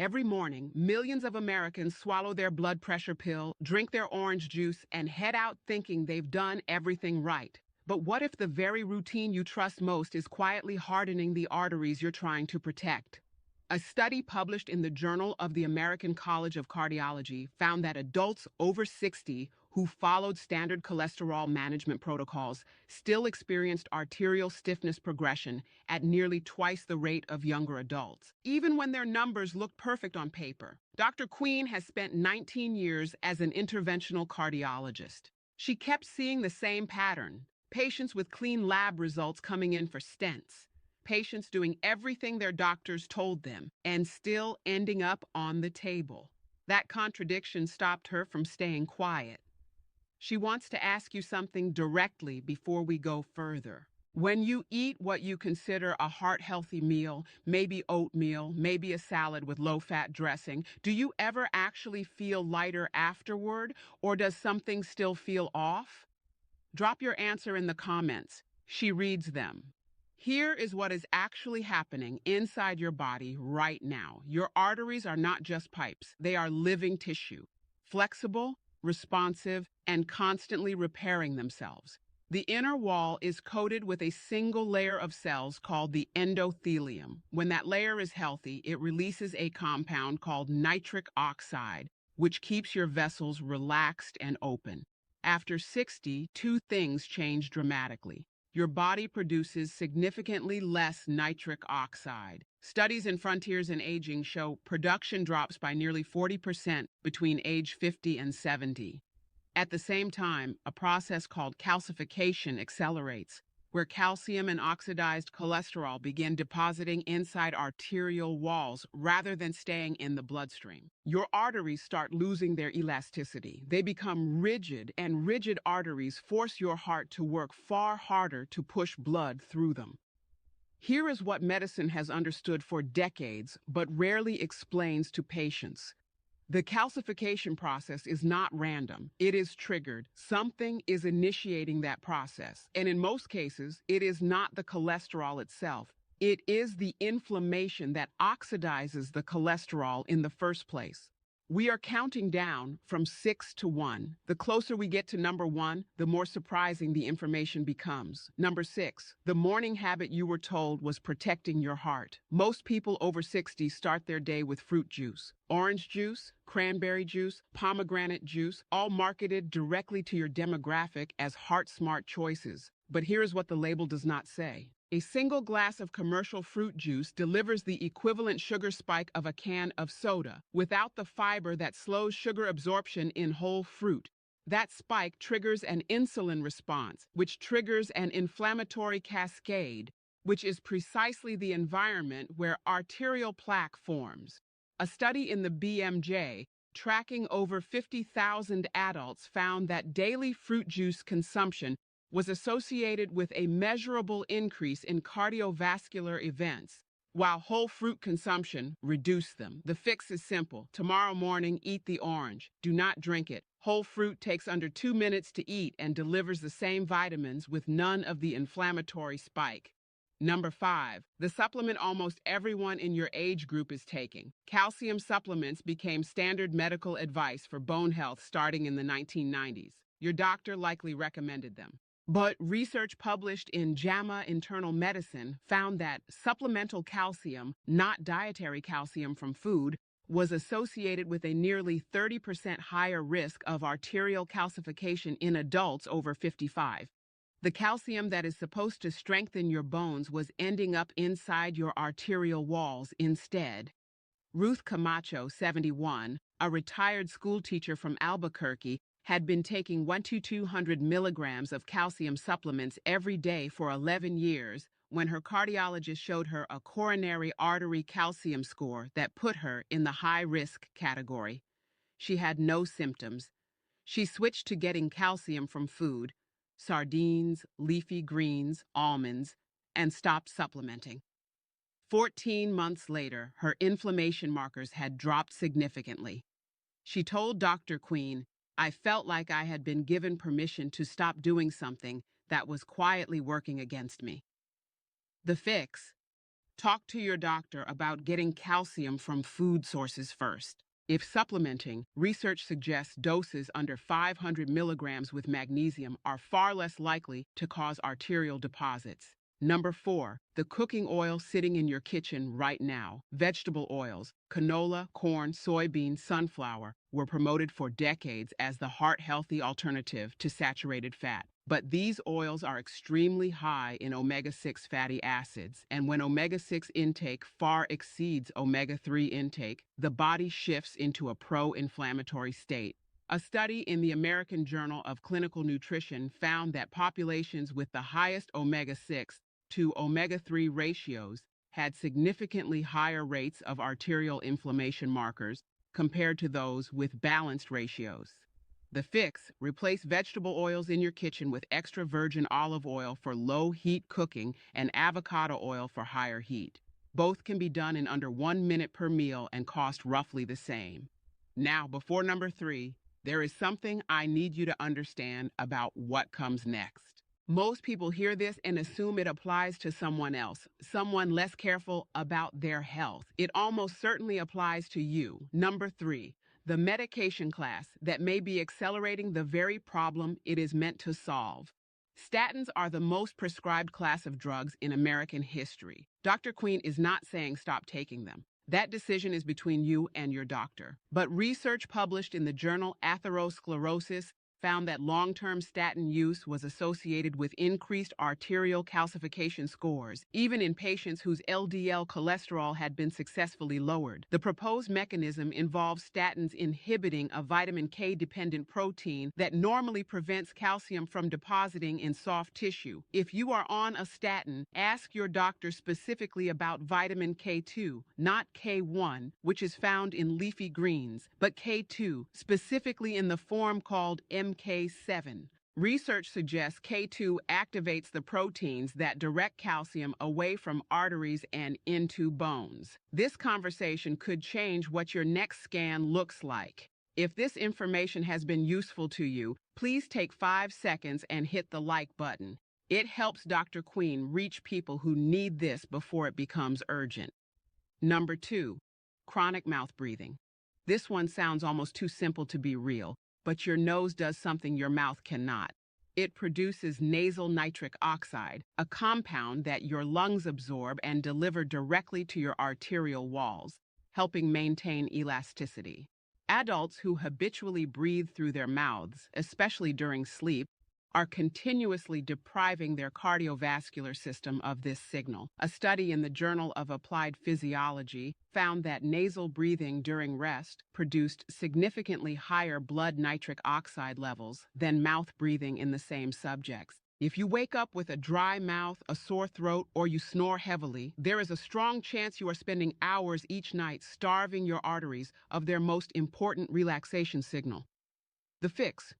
Every morning, millions of Americans swallow their blood pressure pill, drink their orange juice, and head out thinking they've done everything right. But what if the very routine you trust most is quietly hardening the arteries you're trying to protect? A study published in the Journal of the American College of Cardiology found that adults over 60 who followed standard cholesterol management protocols still experienced arterial stiffness progression at nearly twice the rate of younger adults, even when their numbers looked perfect on paper. Dr. Queen has spent 19 years as an interventional cardiologist. She kept seeing the same pattern: patients with clean lab results coming in for stents, patients doing everything their doctors told them, and still ending up on the table. That contradiction stopped her from staying quiet. She wants to ask you something directly before we go further. When you eat what you consider a heart-healthy meal, maybe oatmeal, maybe a salad with low-fat dressing, do you ever actually feel lighter afterward, or does something still feel off? Drop your answer in the comments. She reads them. Here is what is actually happening inside your body right now. Your arteries are not just pipes, they are living tissue, flexible, responsive, and constantly repairing themselves. The inner wall is coated with a single layer of cells called the endothelium. When that layer is healthy, it releases a compound called nitric oxide, which keeps your vessels relaxed and open. After 60, two things change dramatically. Your body produces significantly less nitric oxide. Studies in Frontiers in Aging show production drops by nearly 40% between age 50 and 70. At the same time, a process called calcification accelerates, where calcium and oxidized cholesterol begin depositing inside arterial walls rather than staying in the bloodstream. Your arteries start losing their elasticity. They become rigid, and rigid arteries force your heart to work far harder to push blood through them. Here is what medicine has understood for decades, but rarely explains to patients. The calcification process is not random. It is triggered. Something is initiating that process. And in most cases, it is not the cholesterol itself. It is the inflammation that oxidizes the cholesterol in the first place. We are counting down from 6 to 1. The closer we get to number 1, the more surprising the information becomes. Number 6, the morning habit you were told was protecting your heart. Most people over 60 start their day with fruit juice. Orange juice, cranberry juice, pomegranate juice, all marketed directly to your demographic as heart-smart choices. But here's what the label does not say. A single glass of commercial fruit juice delivers the equivalent sugar spike of a can of soda without the fiber that slows sugar absorption in whole fruit. That spike triggers an insulin response, which triggers an inflammatory cascade, which is precisely the environment where arterial plaque forms. A study in the BMJ tracking over 50,000 adults found that daily fruit juice consumption was associated with a measurable increase in cardiovascular events, while whole fruit consumption reduced them. The fix is simple. Tomorrow morning, eat the orange. Do not drink it. Whole fruit takes under 2 minutes to eat and delivers the same vitamins with none of the inflammatory spike. Number 5, the supplement almost everyone in your age group is taking. Calcium supplements became standard medical advice for bone health starting in the 1990s. Your doctor likely recommended them. But research published in JAMA Internal Medicine found that supplemental calcium, not dietary calcium from food, was associated with a nearly 30% higher risk of arterial calcification in adults over 55. The calcium that is supposed to strengthen your bones was ending up inside your arterial walls instead. Ruth Camacho, 71, a retired schoolteacher from Albuquerque, had been taking 1 to 200 milligrams of calcium supplements every day for 11 years when her cardiologist showed her a coronary artery calcium score that put her in the high-risk category. She had no symptoms. She switched to getting calcium from food, sardines, leafy greens, almonds, and stopped supplementing. 14 months later, her inflammation markers had dropped significantly. She told Dr. Queen, "I felt like I had been given permission to stop doing something that was quietly working against me." The fix? Talk to your doctor about getting calcium from food sources first. If supplementing, research suggests doses under 500 milligrams with magnesium are far less likely to cause arterial deposits. Number 4, the cooking oil sitting in your kitchen right now. Vegetable oils, canola, corn, soybean, sunflower, were promoted for decades as the heart-healthy alternative to saturated fat. But these oils are extremely high in omega-6 fatty acids, and when omega-6 intake far exceeds omega-3 intake, the body shifts into a pro-inflammatory state. A study in the American Journal of Clinical Nutrition found that populations with the highest omega-6 to omega-3 ratios had significantly higher rates of arterial inflammation markers compared to those with balanced ratios. The fix: replace vegetable oils in your kitchen with extra virgin olive oil for low heat cooking and avocado oil for higher heat. Both can be done in under 1 minute per meal and cost roughly the same. Now, before number 3, there is something I need you to understand about what comes next. Most people hear this and assume it applies to someone else, someone less careful about their health. It almost certainly applies to you. Number 3, the medication class that may be accelerating the very problem it is meant to solve. Statins are the most prescribed class of drugs in American history. Dr. Queen is not saying stop taking them. That decision is between you and your doctor. But research published in the journal Atherosclerosis found that long-term statin use was associated with increased arterial calcification scores, even in patients whose LDL cholesterol had been successfully lowered. The proposed mechanism involves statins inhibiting a vitamin K-dependent protein that normally prevents calcium from depositing in soft tissue. If you are on a statin, ask your doctor specifically about vitamin K2, not K1, which is found in leafy greens, but K2, specifically in the form called MK7. Research suggests K2 activates the proteins that direct calcium away from arteries and into bones. This conversation could change what your next scan looks like. If this information has been useful to you, please take 5 seconds and hit the like button. It helps Dr. Queen reach people who need this before it becomes urgent. Number 2, chronic mouth breathing. This one sounds almost too simple to be real, but your nose does something your mouth cannot. It produces nasal nitric oxide, a compound that your lungs absorb and deliver directly to your arterial walls, helping maintain elasticity. Adults who habitually breathe through their mouths, especially during sleep, are continuously depriving their cardiovascular system of this signal. A study in the Journal of Applied Physiology found that nasal breathing during rest produced significantly higher blood nitric oxide levels than mouth breathing in the same subjects. If you wake up with a dry mouth, a sore throat, or you snore heavily, there is a strong chance you are spending hours each night starving your arteries of their most important relaxation signal. The fix: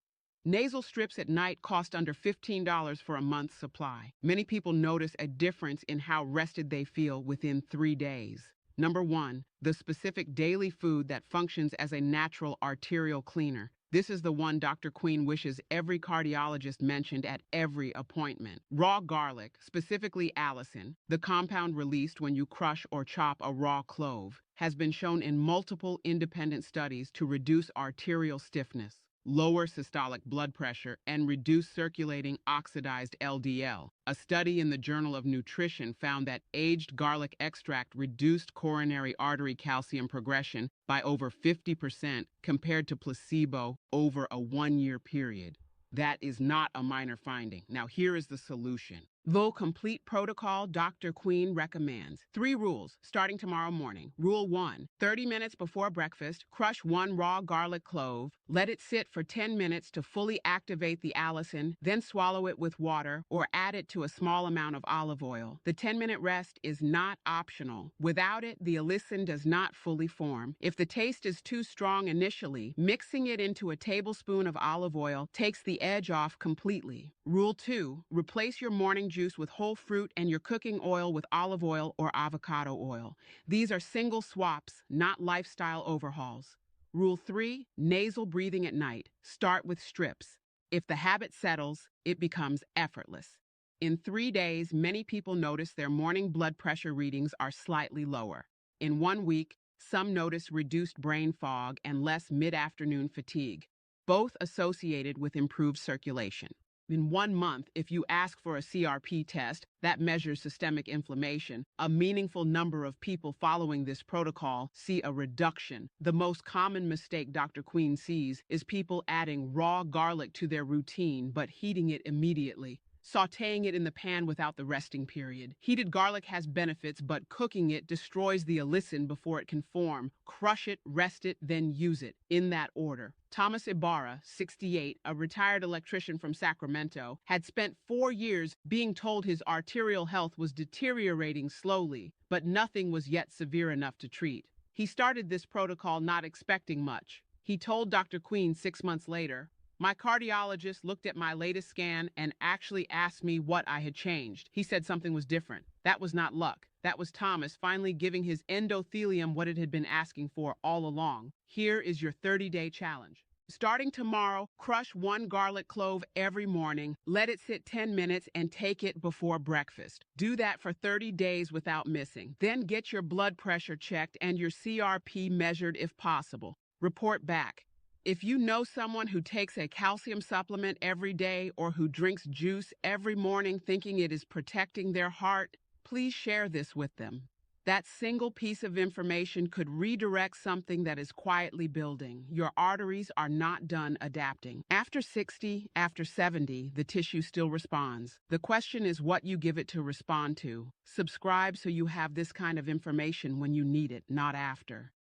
nasal strips at night cost under $15 for a month's supply. Many people notice a difference in how rested they feel within 3 days. Number 1, the specific daily food that functions as a natural arterial cleaner. This is the one Dr. Queen wishes every cardiologist mentioned at every appointment. Raw garlic, specifically allicin, the compound released when you crush or chop a raw clove, has been shown in multiple independent studies to reduce arterial stiffness, lower systolic blood pressure, and reduce circulating oxidized LDL. A study in the Journal of Nutrition found that aged garlic extract reduced coronary artery calcium progression by over 50% compared to placebo over a 1-year period. That is not a minor finding. Now here is the solution. Though complete protocol, Dr. Queen recommends 3 rules starting tomorrow morning. Rule 1, 30 minutes before breakfast, crush 1 raw garlic clove, let it sit for 10 minutes to fully activate the allicin, then swallow it with water or add it to a small amount of olive oil. The 10-minute rest is not optional. Without it, the allicin does not fully form. If the taste is too strong initially, mixing it into a tablespoon of olive oil takes the edge off completely. Rule 2, replace your morning juice with whole fruit and your cooking oil with olive oil or avocado oil. These are single swaps, not lifestyle overhauls. Rule 3, nasal breathing at night. Start with strips. If the habit settles, it becomes effortless. In 3 days, many people notice their morning blood pressure readings are slightly lower. In 1 week, some notice reduced brain fog and less mid-afternoon fatigue, both associated with improved circulation. In 1 month, if you ask for a CRP test that measures systemic inflammation, a meaningful number of people following this protocol see a reduction. The most common mistake Dr. Queen sees is people adding raw garlic to their routine but heating it immediately, sautéing it in the pan without the resting period. Heated garlic has benefits, but cooking it destroys the allicin before it can form. Crush it, rest it, then use it, in that order. Thomas Ibarra, 68, a retired electrician from Sacramento, had spent 4 years being told his arterial health was deteriorating slowly, but nothing was yet severe enough to treat. He started this protocol not expecting much. He told Dr. Queen 6 months later, "My cardiologist looked at my latest scan and actually asked me what I had changed. He said something was different. That was not luck. That was Thomas finally giving his endothelium what it had been asking for all along. Here is your 30-day challenge. Starting tomorrow, crush 1 garlic clove every morning, let it sit 10 minutes, and take it before breakfast. Do that for 30 days without missing. Then get your blood pressure checked and your CRP measured if possible. Report back. If you know someone who takes a calcium supplement every day or who drinks juice every morning thinking it is protecting their heart, please share this with them. That single piece of information could redirect something that is quietly building. Your arteries are not done adapting. After 60, after 70, the tissue still responds. The question is what you give it to respond to. Subscribe so you have this kind of information when you need it, not after.